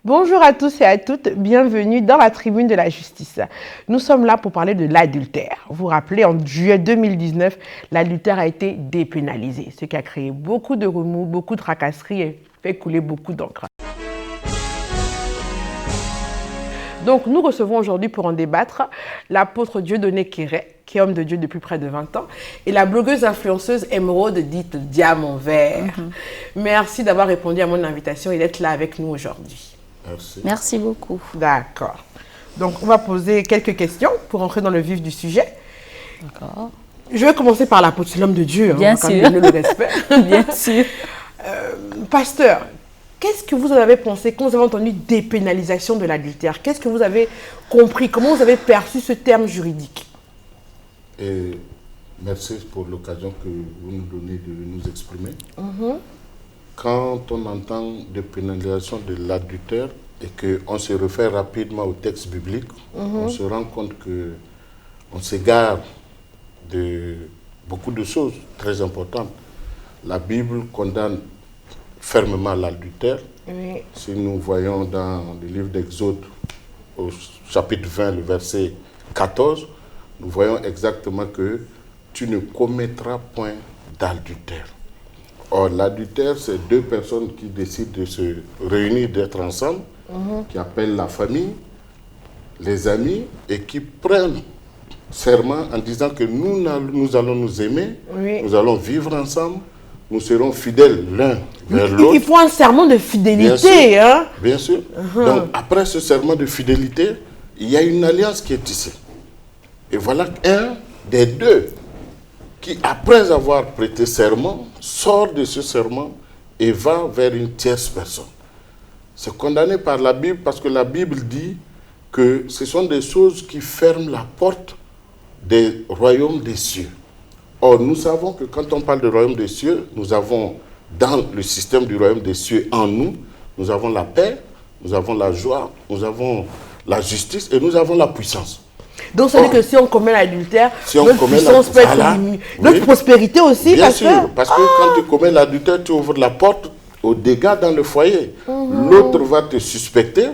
Bonjour à tous et à toutes, bienvenue dans la tribune de la justice. Nous sommes là pour parler de l'adultère. Vous vous rappelez, en juillet 2019, l'adultère a été dépénalisé, ce qui a créé beaucoup de remous, beaucoup de tracasseries et fait couler beaucoup d'encre. Donc nous recevons aujourd'hui pour en débattre l'apôtre Dieudonné Kéret, qui est homme de Dieu depuis près de 20 ans, et la blogueuse influenceuse Émeraude dite Diamant Vert. Merci d'avoir répondu à mon invitation et d'être là avec nous aujourd'hui. Merci. Merci beaucoup. D'accord. Donc, on va poser quelques questions pour entrer dans le vif du sujet. D'accord. Je vais commencer par l'apôtre, c'est l'homme de Dieu. Bien sûr. Quand même le respect. Bien sûr. Pasteur, qu'est-ce que vous en avez pensé quand vous avez entendu dépénalisation de l'adultère? Qu'est-ce que vous avez compris? Comment vous avez perçu ce terme juridique? Et merci pour l'occasion que vous nous donnez de nous exprimer. Quand on entend dépénalisation de l'adultère et qu'on se réfère rapidement au texte biblique, on se rend compte qu'on s'égare de beaucoup de choses très importantes. La Bible condamne fermement l'adultère. Oui. Si nous voyons dans le livre d'Exode, au chapitre 20, le verset 14, nous voyons exactement que tu ne commettras point d'adultère. Or, l'adultère, c'est deux personnes qui décident de se réunir, d'être ensemble, qui appellent la famille, les amis, et qui prennent serment en disant que nous allons nous aimer, Oui. nous allons vivre ensemble, nous serons fidèles l'un vers l'autre. Il faut un serment de fidélité. Bien sûr. Hein? Bien sûr. Donc, après ce serment de fidélité, il y a une alliance qui est tissée. Et voilà un des deux qui, après avoir prêté serment, sort de ce serment et va vers une tierce personne. C'est condamné par la Bible parce que la Bible dit que ce sont des choses qui ferment la porte des royaumes des cieux. Or, nous savons que quand on parle du royaume des cieux, nous avons dans le système du royaume des cieux en nous, nous avons la paix, nous avons la joie, nous avons la justice et nous avons la puissance. Donc, ça veut dire que si on commet l'adultère, si on notre commet puissance peut être voilà. diminuée. Notre prospérité aussi, bien pasteur. sûr, parce que quand tu commets l'adultère, tu ouvres la porte aux dégâts dans le foyer. L'autre va te suspecter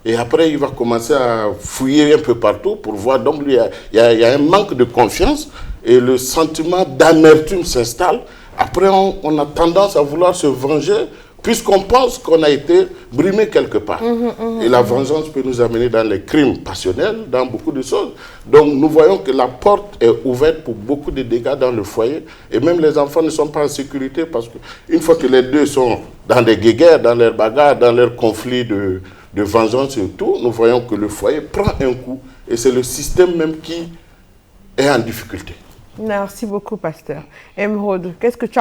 et après il va commencer à fouiller un peu partout pour voir. Donc il y a un manque de confiance et le sentiment d'amertume s'installe. Après on a tendance à vouloir se venger puisqu'on pense qu'on a été brimé quelque part. Et la vengeance peut nous amener dans les crimes passionnels, dans beaucoup de choses. Donc nous voyons que la porte est ouverte pour beaucoup de dégâts dans le foyer. Et même les enfants ne sont pas en sécurité parce qu'une fois que les deux sont dans des guéguerres, dans leurs bagarres, dans leurs conflits de vengeance et tout, nous voyons que le foyer prend un coup. Et c'est le système même qui est en difficulté. Merci beaucoup, pasteur. Émeraude, qu'est-ce que tu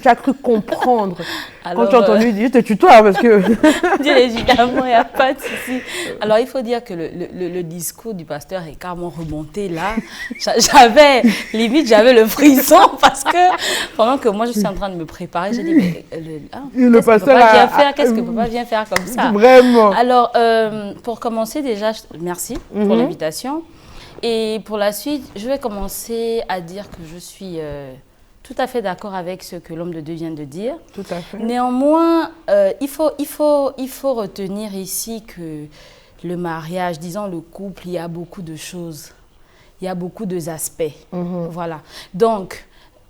as cru comprendre quand tu as entendu dire, je te tutoie parce que... Bien évidemment, il n'y a pas de souci. Alors, il faut dire que le discours du pasteur est carrément remonté là. J'avais le frisson parce que pendant que moi, je suis en train de me préparer, j'ai dit, mais le pasteur qu'est-ce que papa vient faire comme ça? Vraiment. Alors, pour commencer déjà, merci pour l'invitation. Et pour la suite, je vais commencer à dire que je suis tout à fait d'accord avec ce que l'homme de Dieu vient de dire. Tout à fait. Néanmoins, il faut retenir ici que le mariage, disons le couple, il y a beaucoup de choses. Il y a beaucoup d'aspects. Voilà. Donc,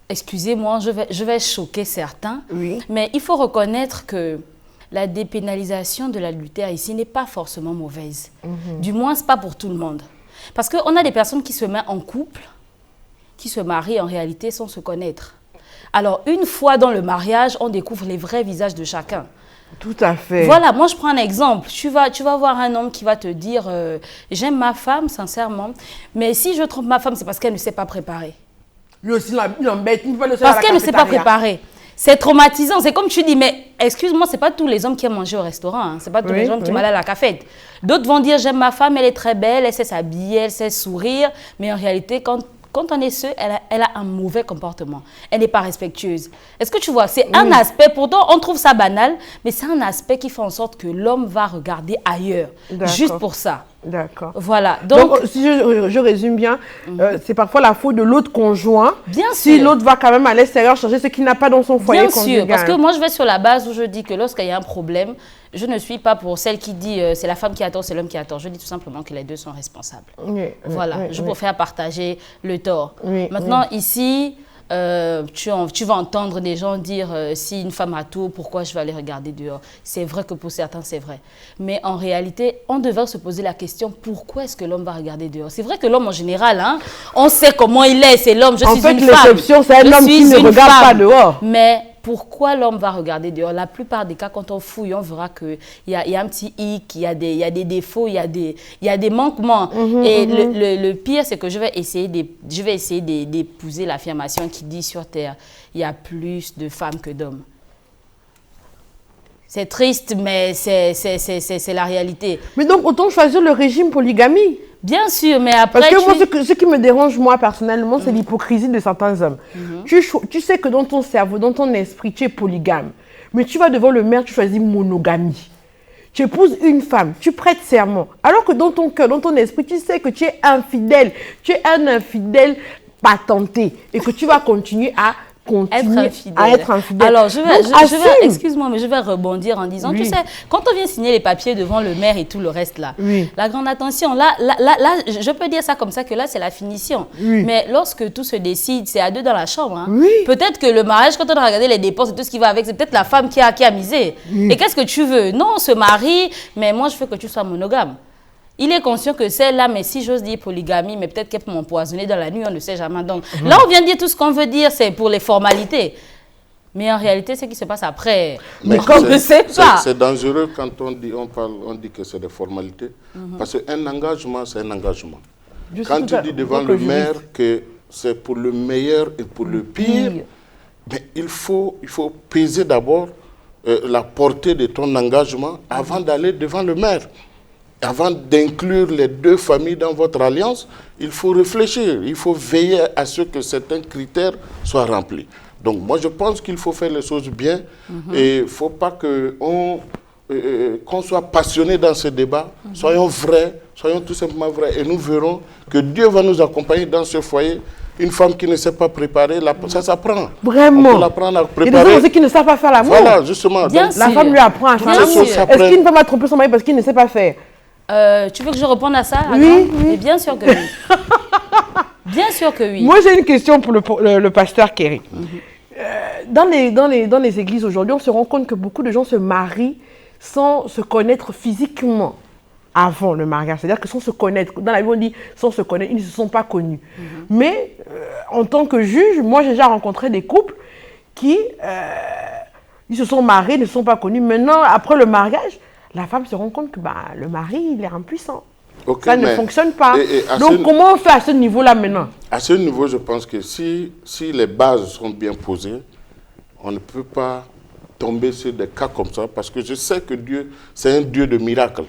excusez-moi, je vais choquer certains. Oui. Mais il faut reconnaître que la dépénalisation de l'adultère ici n'est pas forcément mauvaise. Du moins, ce n'est pas pour tout le monde. Parce qu'on a des personnes qui se mettent en couple, qui se marient en réalité sans se connaître. Alors, une fois dans le mariage, on découvre les vrais visages de chacun. Tout à fait. Voilà, moi je prends un exemple. Tu vas voir un homme qui va te dire j'aime ma femme, sincèrement, mais si je trompe ma femme, c'est parce qu'elle ne s'est pas préparée. Lui aussi, il embête. Parce qu'elle ne s'est pas préparée. C'est traumatisant. C'est comme tu dis, mais excuse-moi, c'est pas tous les hommes qui aiment manger au restaurant. Hein. C'est pas tous les hommes qui m'allent à la cafette. D'autres vont dire, j'aime ma femme, elle est très belle, elle sait s'habiller, elle sait sourire. Mais en réalité, quand on est seul, elle a un mauvais comportement. Elle n'est pas respectueuse. Est-ce que tu vois, c'est un aspect, pourtant on trouve ça banal, mais c'est un aspect qui fait en sorte que l'homme va regarder ailleurs. Juste pour ça. D'accord. Voilà. Donc si je résume bien, c'est parfois la faute de l'autre conjoint. Bien sûr. Si l'autre va quand même à l'extérieur chercher ce qu'il n'a pas dans son foyer conjugal. Bien sûr, parce que moi je vais sur la base où je dis que lorsqu'il y a un problème, je ne suis pas pour celle qui dit c'est la femme qui a tort, c'est l'homme qui a tort. Je dis tout simplement que les deux sont responsables. Voilà, je préfère partager le tort. Maintenant, ici, tu vas entendre des gens dire si une femme a tort, pourquoi je vais aller regarder dehors? C'est vrai que pour certains, c'est vrai. Mais en réalité, on devrait se poser la question, pourquoi est-ce que l'homme va regarder dehors? C'est vrai que l'homme en général, hein, on sait comment il est, c'est l'homme, je suis une femme. En fait, l'exception, c'est un homme qui ne regarde pas dehors. Mais pourquoi l'homme va regarder dehors? La plupart des cas, quand on fouille, on verra qu'il y a un petit hic, il y a des défauts, il y a des manquements. Et le pire, c'est que je vais essayer d'épouser l'affirmation qui dit sur Terre, il y a plus de femmes que d'hommes. C'est triste, mais c'est la réalité. Mais donc, autant choisir le régime polygamie. Bien sûr, mais après... Parce que moi, ce qui me dérange, moi, personnellement, c'est l'hypocrisie de certains hommes. Tu sais que dans ton cerveau, dans ton esprit, tu es polygame. Mais tu vas devant le maire, tu choisis monogamie. Tu épouses une femme, tu prêtes serment. Alors que dans ton cœur, dans ton esprit, tu sais que tu es infidèle. Tu es un infidèle patenté. Et que tu vas continuer à être infidèle. Alors, excuse-moi, mais je vais rebondir en disant, tu sais, quand on vient signer les papiers devant le maire et tout le reste là, la grande attention, là, je peux dire ça comme ça, que là, c'est la finition. Mais lorsque tout se décide, c'est à deux dans la chambre. Hein. Peut-être que le mariage, quand on a regardé les dépenses et tout ce qui va avec, c'est peut-être la femme qui a misé. Et qu'est-ce que tu veux? Non, on se marie, mais moi, je veux que tu sois monogame. Il est conscient que celle-là, mais si j'ose dire polygamie, mais peut-être qu'elle peut m'empoisonner dans la nuit, on ne sait jamais. Donc là, on vient de dire tout ce qu'on veut dire, c'est pour les formalités. Mais en réalité, c'est ce qui se passe après. Mais on ne sait pas. C'est dangereux quand on dit que c'est des formalités. Parce qu'un engagement, c'est un engagement. Quand tu dis devant le maire que c'est pour le meilleur et pour le pire, mais il faut peser d'abord la portée de ton engagement avant d'aller devant le maire. Avant d'inclure les deux familles dans votre alliance, il faut réfléchir, il faut veiller à ce que certains critères soient remplis. Donc moi je pense qu'il faut faire les choses bien et il ne faut pas qu'on soit passionné dans ce débat. Soyons vrais, soyons tout simplement vrais et nous verrons que Dieu va nous accompagner dans ce foyer. Une femme qui ne sait pas préparer, ça s'apprend. Vraiment. On peut l'apprendre à préparer. Il y a des hommes aussi qui ne savent pas faire l'amour. Voilà, justement. La femme lui apprend à faire l'amour. Est-ce qu'une femme a trompé son mari parce qu'il ne sait pas faire? Tu veux que je réponde à ça? Oui. Mais bien sûr que oui. Bien sûr que oui. Moi, j'ai une question pour le pasteur Kerry. Dans les églises aujourd'hui, on se rend compte que beaucoup de gens se marient sans se connaître physiquement avant le mariage. C'est-à-dire que sans se connaître, dans la Bible on dit sans se connaître, ils ne se sont pas connus. Mais en tant que juge, moi j'ai déjà rencontré des couples qui ils se sont mariés, ne se sont pas connus. Maintenant, après le mariage, la femme se rend compte que le mari, il est impuissant. Ça ne fonctionne pas. Donc, comment on fait à ce niveau-là maintenant? À ce niveau, je pense que si les bases sont bien posées, on ne peut pas tomber sur des cas comme ça, parce que je sais que Dieu, c'est un Dieu de miracles.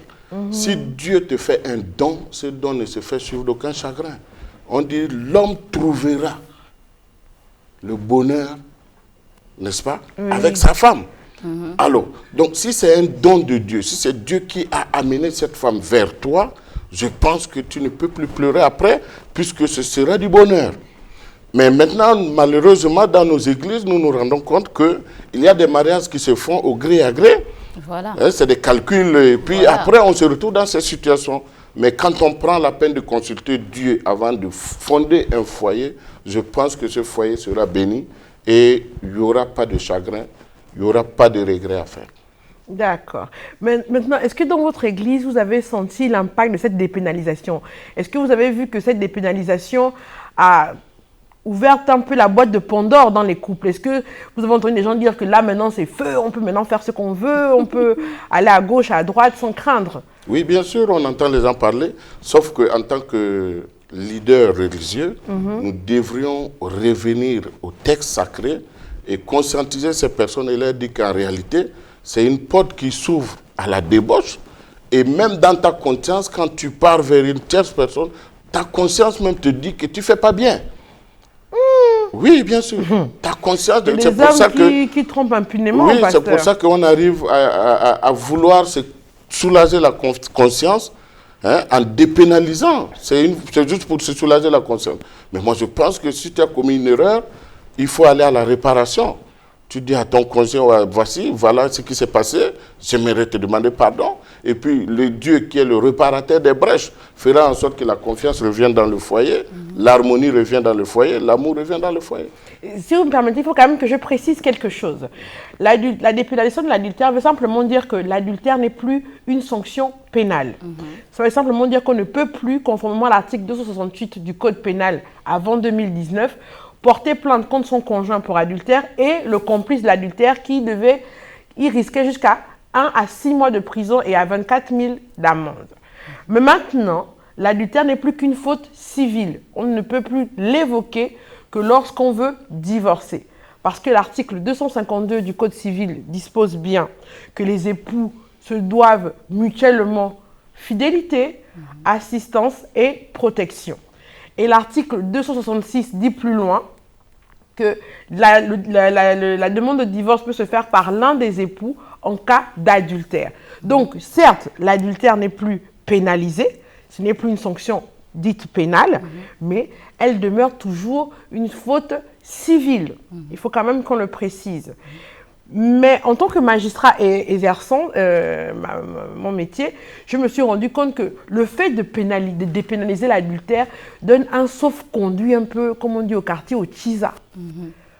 Si Dieu te fait un don, ce don ne se fait sur aucun chagrin. On dit, l'homme trouvera le bonheur, n'est-ce pas, avec sa femme. Alors, donc si c'est un don de Dieu, si c'est Dieu qui a amené cette femme vers toi, je pense que tu ne peux plus pleurer après, puisque ce sera du bonheur. Mais maintenant, malheureusement, dans nos églises, nous nous rendons compte qu'il y a des mariages qui se font au gré à gré. Voilà. C'est des calculs, et puis après, on se retrouve dans ces situations. Mais quand on prend la peine de consulter Dieu avant de fonder un foyer, je pense que ce foyer sera béni et il n'y aura pas de chagrin. Il n'y aura pas de regret à faire. D'accord. Mais maintenant, est-ce que dans votre église, vous avez senti l'impact de cette dépénalisation? Est-ce que vous avez vu que cette dépénalisation a ouvert un peu la boîte de Pandore dans les couples? Est-ce que vous avez entendu des gens dire que là, maintenant, c'est feu, on peut maintenant faire ce qu'on veut, on peut aller à gauche, à droite, sans craindre? Oui, bien sûr, on entend les gens parler, sauf qu'en tant que leader religieux, nous devrions revenir au texte sacré et conscientiser ces personnes et leur dire qu'en réalité, c'est une porte qui s'ouvre à la débauche. Et même dans ta conscience, quand tu pars vers une tierce personne, ta conscience même te dit que tu ne fais pas bien. Oui, bien sûr. Ta conscience... C'est pour ça qui trompent impunément, oui, c'est pour ça qu'on arrive à vouloir se soulager la conscience en dépénalisant. C'est juste pour se soulager la conscience. Mais moi, je pense que si tu as commis une erreur, il faut aller à la réparation. Tu dis à ton conjoint, ouais, voici, voilà ce qui s'est passé, j'aimerais te demander pardon. Et puis le Dieu qui est le réparateur des brèches fera en sorte que la confiance revienne dans le foyer, l'harmonie revient dans le foyer, l'amour revient dans le foyer. Si vous me permettez, il faut quand même que je précise quelque chose. La dépénalisation de l'adultère veut simplement dire que l'adultère n'est plus une sanction pénale. Ça veut simplement dire qu'on ne peut plus, conformément à l'article 268 du Code pénal avant 2019, porter plainte contre son conjoint pour adultère et le complice de l'adultère qui risquait jusqu'à 1 à 6 mois de prison et à 24 000 d'amende. Mais maintenant, l'adultère n'est plus qu'une faute civile. On ne peut plus l'évoquer que lorsqu'on veut divorcer. Parce que l'article 252 du Code civil dispose bien que les époux se doivent mutuellement fidélité, assistance et protection. Et l'article 266 dit plus loin que la demande de divorce peut se faire par l'un des époux en cas d'adultère. Donc, certes, l'adultère n'est plus pénalisé, ce n'est plus une sanction dite pénale, mais elle demeure toujours une faute civile. Il faut quand même qu'on le précise. Mais en tant que magistrat exerçant mon métier, je me suis rendu compte que le fait de dépénaliser l'adultère donne un sauf-conduit un peu, comme on dit au quartier, au tisa.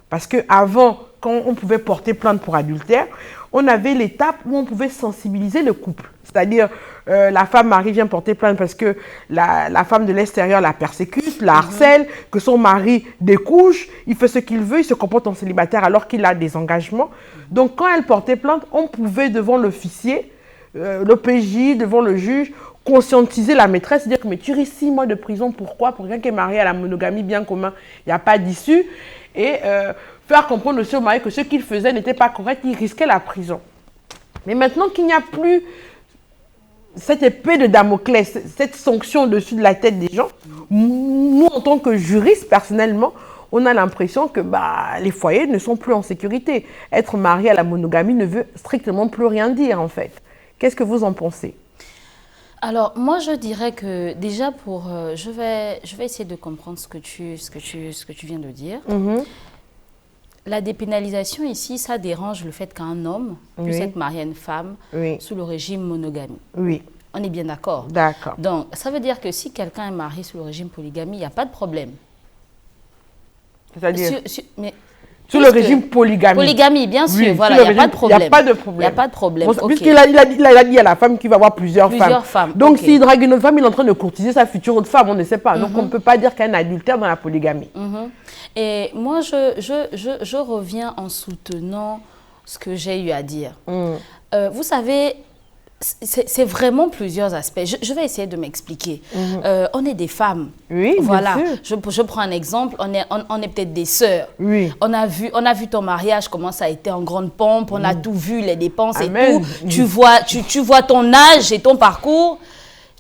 Parce qu'avant, quand on pouvait porter plainte pour adultère, on avait l'étape où on pouvait sensibiliser le couple. C'est-à-dire, la femme mari vient porter plainte parce que la femme de l'extérieur la persécute, la harcèle, que son mari découche, il fait ce qu'il veut, il se comporte en célibataire alors qu'il a des engagements. Donc, quand elle portait plainte, on pouvait, devant l'officier, l'OPJ, devant le juge, conscientiser la maîtresse, dire que mais tu risques 6 mois de prison, pourquoi? Pour quelqu'un qui est marié à la monogamie bien commun, il n'y a pas d'issue. Et faire comprendre aussi au mari que ce qu'il faisait n'était pas correct, il risquait la prison. Mais maintenant qu'il n'y a plus cette épée de Damoclès, cette sanction au-dessus de la tête des gens, nous, en tant que juristes, personnellement, on a l'impression que les foyers ne sont plus en sécurité. Être marié à la monogamie ne veut strictement plus rien dire, en fait. Qu'est-ce que vous en pensez? Alors, moi, je dirais que déjà, je vais essayer de comprendre ce que tu viens de dire. La dépénalisation ici, ça dérange le fait qu'un homme puisse être marié à une femme sous le régime monogamie. Oui. On est bien d'accord? D'accord. Donc, ça veut dire que si quelqu'un est marié sous le régime polygamie, il n'y a pas de problème. C'est-à-dire sous le régime polygamie. Polygamie, bien sûr, voilà, il n'y a pas de problème. Il n'y a pas de problème. Il n'y a pas de problème. Bon, puisqu'il a dit à la femme qu'il va avoir plusieurs femmes. Donc, s'il drague une autre femme, il est en train de courtiser sa future autre femme, on ne sait pas. Donc, on ne peut pas dire qu'il y a un adultère dans la polygamie. Et moi, je reviens en soutenant ce que j'ai eu à dire. Vous savez, c'est vraiment plusieurs aspects. Je vais essayer de m'expliquer. On est des femmes. Oui, voilà. Je prends un exemple. On est peut-être des sœurs. Oui. On a vu ton mariage, comment ça a été en grande pompe. On a tout vu, les dépenses et tout. Tu vois ton âge et ton parcours.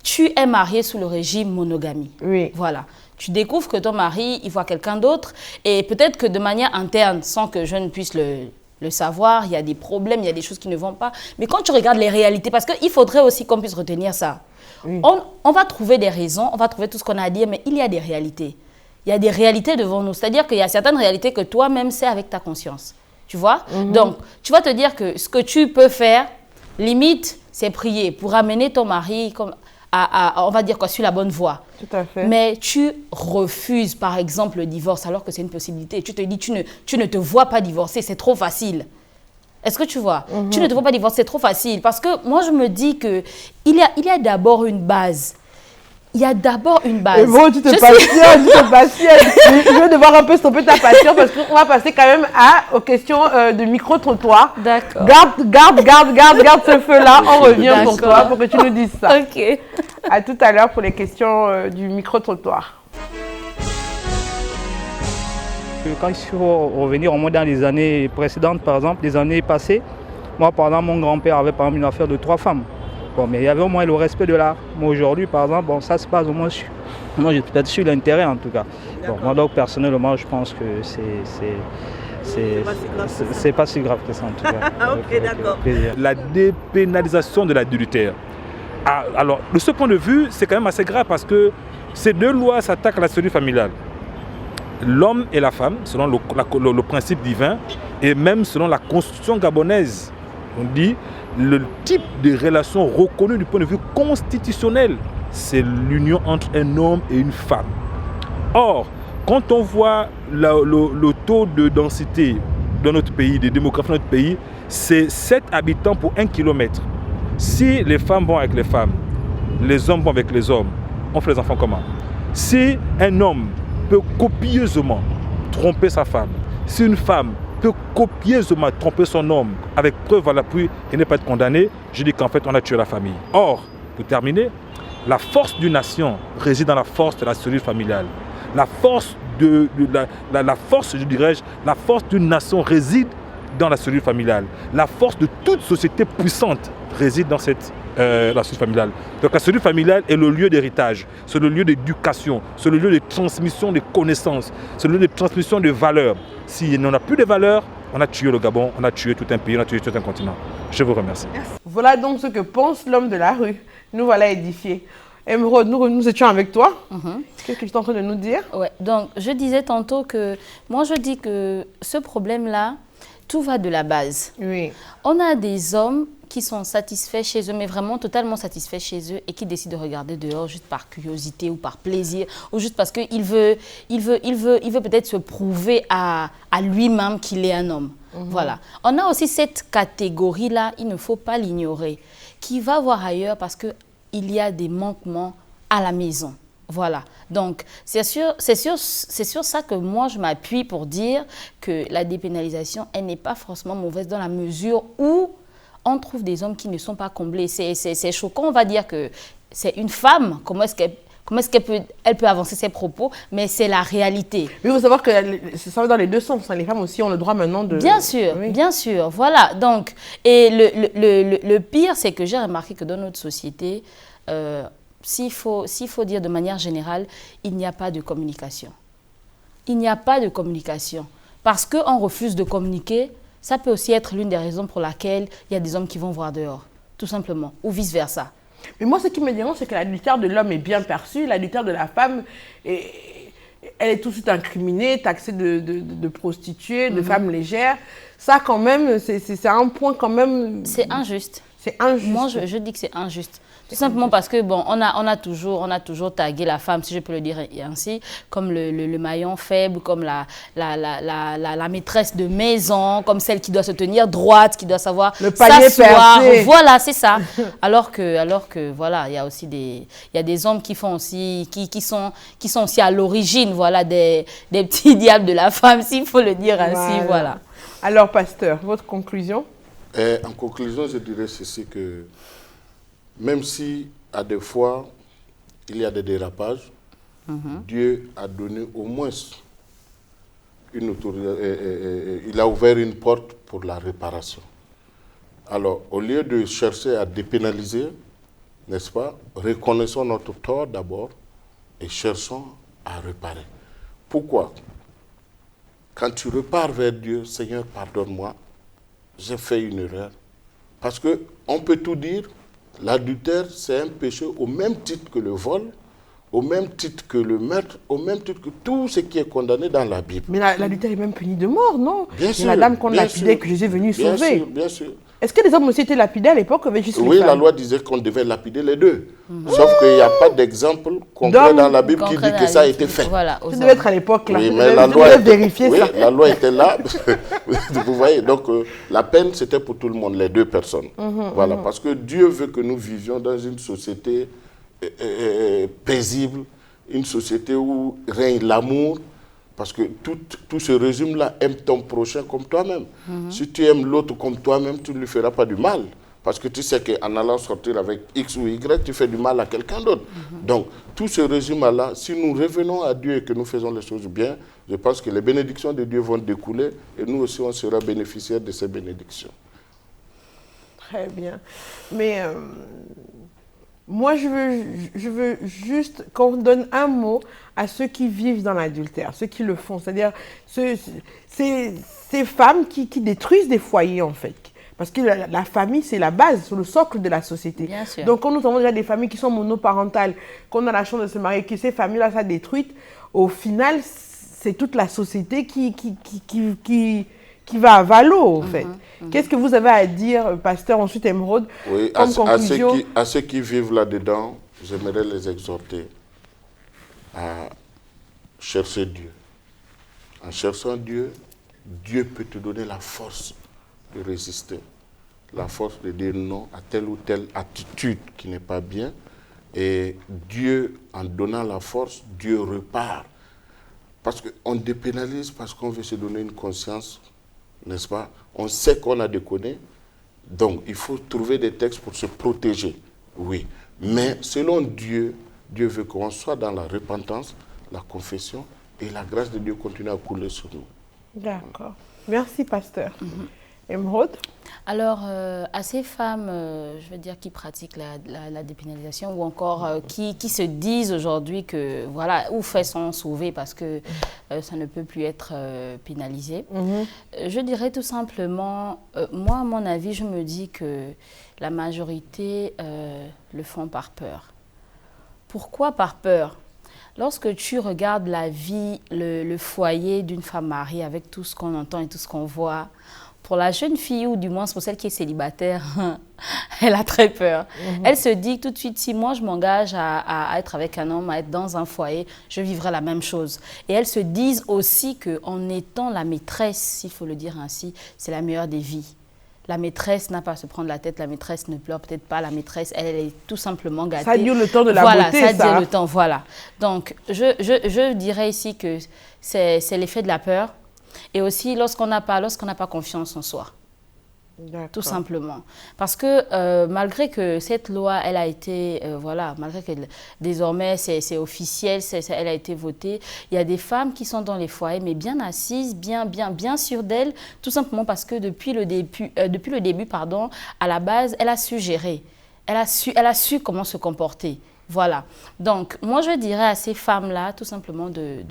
Tu es mariée sous le régime monogamie. Oui. Voilà. Tu découvres que ton mari, il voit quelqu'un d'autre. Et peut-être que de manière interne, sans que je ne puisse le savoir, il y a des problèmes, il y a des choses qui ne vont pas. Mais quand tu regardes les réalités, parce qu'il faudrait aussi qu'on puisse retenir ça. On va trouver des raisons, on va trouver tout ce qu'on a à dire, mais il y a des réalités. Il y a des réalités devant nous. C'est-à-dire qu'il y a certaines réalités que toi-même sais avec ta conscience. Tu vois? Donc, tu vas te dire que ce que tu peux faire, limite, c'est prier pour amener ton mari on va dire quoi, sur la bonne voie. Tout à fait. Mais tu refuses, par exemple, le divorce alors que c'est une possibilité. Tu te dis, tu ne te vois pas divorcer, c'est trop facile. Est-ce que tu vois? Tu ne te vois pas divorcer, c'est trop facile. Parce que moi, je me dis qu'il y a d'abord une base. Il y a d'abord une base. Bon, tu te passionnes. Je vais devoir un peu stopper ta passion parce qu'on va passer quand même aux questions de micro-trottoir. D'accord. Garde ce feu-là. On revient pour toi, pour que tu nous dises ça. Ok. À tout à l'heure pour les questions du micro-trottoir. Quand il faut revenir au moins dans les années précédentes, par exemple, les années passées, moi, par exemple, mon grand-père avait par exemple une affaire de 3 femmes. Bon, mais il y avait au moins le respect de l'art. Moi, aujourd'hui, par exemple, bon, ça se passe au moins sur... Moi, j'ai peut-être su l'intérêt, en tout cas. Bon, moi, donc, personnellement, je pense que c'est pas si grave que ça, en tout cas. Ok, d'accord. La dépénalisation de l'adultère. Alors, de ce point de vue, c'est quand même assez grave parce que ces 2 lois s'attaquent à la cellule familiale. L'homme et la femme, selon le principe divin, Et même selon la constitution gabonaise, on dit le type de relation reconnu du point de vue constitutionnel, c'est l'union entre un homme et une femme. Or, quand on voit le taux de densité dans notre pays, de démographie dans notre pays, c'est 7 habitants pour 1 kilomètre. Si les femmes vont avec les femmes, les hommes vont avec les hommes, on fait les enfants comment? Si un homme peut copieusement tromper sa femme, si une femme peut copieusement tromper son homme avec preuve à l'appui et ne pas être condamné, je dis qu'en fait on a tué la famille. Or, pour terminer, la force d'une nation réside dans la force de la cellule familiale. La force la force d'une nation réside dans la cellule familiale. La force de toute société puissante réside dans la cellule familiale. Donc la cellule familiale est le lieu d'héritage, c'est le lieu d'éducation, c'est le lieu de transmission de connaissances, c'est le lieu de transmission de valeurs. S'il n'y en a plus de valeurs, on a tué le Gabon, on a tué tout un pays, on a tué tout un continent. Je vous remercie. Voilà donc ce que pense l'homme de la rue. Nous voilà édifiés. Emeraude, nous étions avec toi. Qu'est-ce que tu es en train de nous dire? Ouais, donc je disais tantôt que, moi je dis que ce problème-là, tout va de la base. Oui. On a des hommes qui sont satisfaits chez eux, mais vraiment totalement satisfaits chez eux et qui décident de regarder dehors juste par curiosité ou par plaisir ou juste parce qu'il veut peut-être se prouver à lui-même qu'il est un homme. Voilà. On a aussi cette catégorie-là, il ne faut pas l'ignorer, qui va voir ailleurs parce qu'il y a des manquements à la maison. Voilà, donc c'est sur ça que moi je m'appuie pour dire que la dépénalisation, elle n'est pas forcément mauvaise dans la mesure où on trouve des hommes qui ne sont pas comblés. C'est choquant, on va dire que c'est une femme, comment est-ce qu'elle peut avancer ses propos, mais c'est la réalité. Mais il faut savoir que ça va dans les deux sens, hein. Les femmes aussi ont le droit maintenant de... Bien sûr, oui. Bien sûr, voilà. Donc, et le pire, c'est que j'ai remarqué que dans notre société, s'il faut dire de manière générale, il n'y a pas de communication. Il n'y a pas de communication. Parce qu'on refuse de communiquer, ça peut aussi être l'une des raisons pour laquelle il y a des hommes qui vont voir dehors, tout simplement, ou vice-versa. Mais moi, ce qui me dérange, c'est que l'adultère de l'homme est bien perçu, l'adultère de la femme, elle est tout de suite incriminée, taxée de prostituée, de femme légère. Ça, quand même, c'est un point quand même... C'est injuste. C'est injuste. Moi, je dis que c'est injuste. Tout simplement parce que, bon, on a toujours tagué la femme, si je peux le dire ainsi, comme le maillon faible, comme la maîtresse de maison, comme celle qui doit se tenir droite, qui doit savoir s'asseoir. Voilà, c'est ça. Alors que, voilà, il y a aussi des hommes qui font aussi, qui sont aussi à l'origine, voilà, des petits diables de la femme, s'il faut le dire ainsi, voilà. Alors, pasteur, votre conclusion? En conclusion, je dirais ceci que même si, à des fois, il y a des dérapages, Dieu a donné au moins une autorité, il a ouvert une porte pour la réparation. Alors, au lieu de chercher à dépénaliser, n'est-ce pas, reconnaissons notre tort d'abord et cherchons à réparer. Pourquoi? Quand tu repars vers Dieu, Seigneur, pardonne-moi, j'ai fait une erreur. Parce qu'on peut tout dire, l'adultère, c'est un péché au même titre que le vol, au même titre que le meurtre, au même titre que tout ce qui est condamné dans la Bible. Mais l'adultère est même puni de mort, non? Bien sûr. Il y a la dame qu'on lapidait, que Jésus est venu sauver. Bien sûr, bien sûr. Est-ce que les hommes aussi étaient lapidés à l'époque? Oui, la loi disait qu'on devait lapider les deux. Sauf qu'il n'y a pas d'exemple concret dans la Bible qui dit que ça a été fait. Voilà, ça devait être à l'époque, là. Oui, mais la loi vérifier ça. La loi était là. Vous voyez, donc la peine, c'était pour tout le monde, les deux personnes. Voilà, parce que Dieu veut que nous vivions dans une société paisible, une société où règne l'amour. Parce que tout ce régime-là, aime ton prochain comme toi-même. Si tu aimes l'autre comme toi-même, tu ne lui feras pas du mal. Parce que tu sais qu'en allant sortir avec X ou Y, tu fais du mal à quelqu'un d'autre. Donc, tout ce régime-là, si nous revenons à Dieu et que nous faisons les choses bien, je pense que les bénédictions de Dieu vont découler et nous aussi, on sera bénéficiaires de ces bénédictions. Très bien. Mais moi, je veux juste qu'on donne un mot à ceux qui vivent dans l'adultère, ceux qui le font. C'est-à-dire ces femmes qui détruisent des foyers, en fait. Parce que la famille, c'est la base, c'est le socle de la société. Bien sûr. Donc, quand nous avons déjà des familles qui sont monoparentales, qu'on a la chance de se marier, que ces familles-là soient détruites, au final, c'est toute la société qui qui va à Valo, en fait. Qu'est-ce que vous avez à dire, pasteur, ensuite Emeraude, oui, comme conclusion? À ceux qui vivent là-dedans, j'aimerais les exhorter à chercher Dieu. En cherchant Dieu, Dieu peut te donner la force de résister, la force de dire non à telle ou telle attitude qui n'est pas bien. Et Dieu, en donnant la force, Dieu repart. Parce qu'on dépénalise parce qu'on veut se donner une conscience, n'est-ce pas? On sait qu'on a déconné, donc il faut trouver des textes pour se protéger, oui. Mais selon Dieu, Dieu veut qu'on soit dans la repentance, la confession, et la grâce de Dieu continue à couler sur nous. D'accord. Merci, pasteur. Emeraude? Alors, à ces femmes, je veux dire, qui pratiquent la dépénalisation ou encore qui se disent aujourd'hui que, voilà, ou fait sont sauvés parce que ça ne peut plus être pénalisé, je dirais tout simplement, moi, à mon avis, je me dis que la majorité le font par peur. Pourquoi par peur? Lorsque tu regardes la vie, le foyer d'une femme mariée avec tout ce qu'on entend et tout ce qu'on voit, pour la jeune fille, ou du moins pour celle qui est célibataire, elle a très peur. Elle se dit tout de suite, si moi je m'engage à être avec un homme, à être dans un foyer, je vivrai la même chose. Et elles se disent aussi qu'en étant la maîtresse, s'il faut le dire ainsi, c'est la meilleure des vies. La maîtresse n'a pas à se prendre la tête, la maîtresse ne pleure peut-être pas, la maîtresse, elle est tout simplement gâtée. Ça dure le temps de la beauté, ça dure le temps, voilà. Donc, je dirais ici que c'est l'effet de la peur. Et aussi lorsqu'on n'a pas confiance en soi, tout simplement. Parce que malgré que cette loi, elle a été, voilà, malgré que désormais c'est officiel, elle a été votée, il y a des femmes qui sont dans les foyers, mais bien assises, bien sûres d'elles, tout simplement parce que depuis le début, à la base, elle a su gérer, elle a su comment se comporter. Voilà. Donc, moi, je dirais à ces femmes-là, tout simplement, de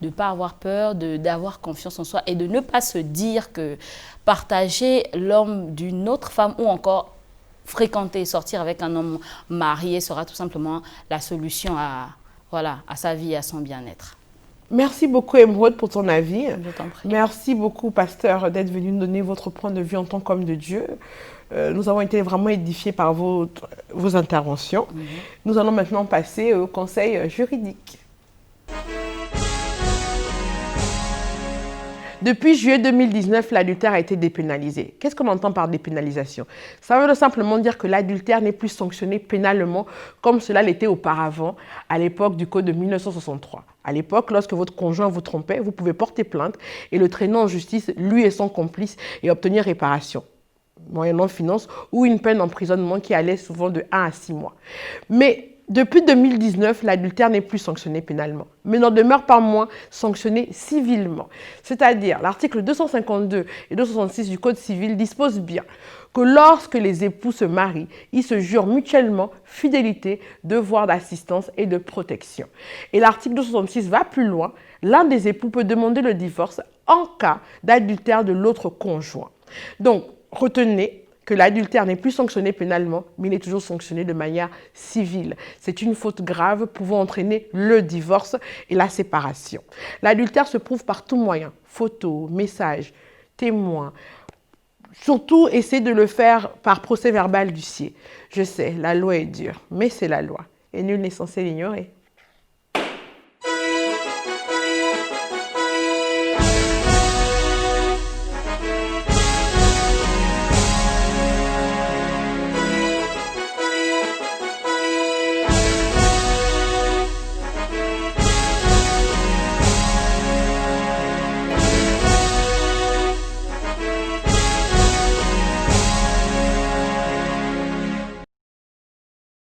ne pas avoir peur, d'avoir confiance en soi et de ne pas se dire que partager l'homme d'une autre femme ou encore fréquenter, sortir avec un homme marié sera tout simplement la solution à sa vie et à son bien-être. Merci beaucoup, Emeraude, pour ton avis. Je t'en prie. Merci beaucoup, pasteur, d'être venu nous donner votre point de vue en tant qu'homme de Dieu. Nous avons été vraiment édifiés par vos interventions. Nous allons maintenant passer au conseil juridique. Depuis juillet 2019, l'adultère a été dépénalisé. Qu'est-ce qu'on entend par dépénalisation? Ça veut simplement dire que l'adultère n'est plus sanctionné pénalement comme cela l'était auparavant, à l'époque du Code de 1963. À l'époque, lorsque votre conjoint vous trompait, vous pouvez porter plainte et le traîner en justice, lui et son complice, et obtenir réparation, moyennant finance ou une peine d'emprisonnement qui allait souvent de 1 à 6 mois. Mais depuis 2019, l'adultère n'est plus sanctionné pénalement, mais n'en demeure pas moins sanctionné civilement. C'est-à-dire, l'article 252 et 266 du Code civil dispose bien que lorsque les époux se marient, ils se jurent mutuellement fidélité, devoir d'assistance et de protection. Et l'article 266 va plus loin. L'un des époux peut demander le divorce en cas d'adultère de l'autre conjoint. Donc, retenez que l'adultère n'est plus sanctionné pénalement, mais il est toujours sanctionné de manière civile. C'est une faute grave pouvant entraîner le divorce et la séparation. L'adultère se prouve par tout moyen, photos, messages, témoins. Surtout, essayez de le faire par procès verbal d'huissier. Je sais, la loi est dure, mais c'est la loi. Et nul n'est censé l'ignorer.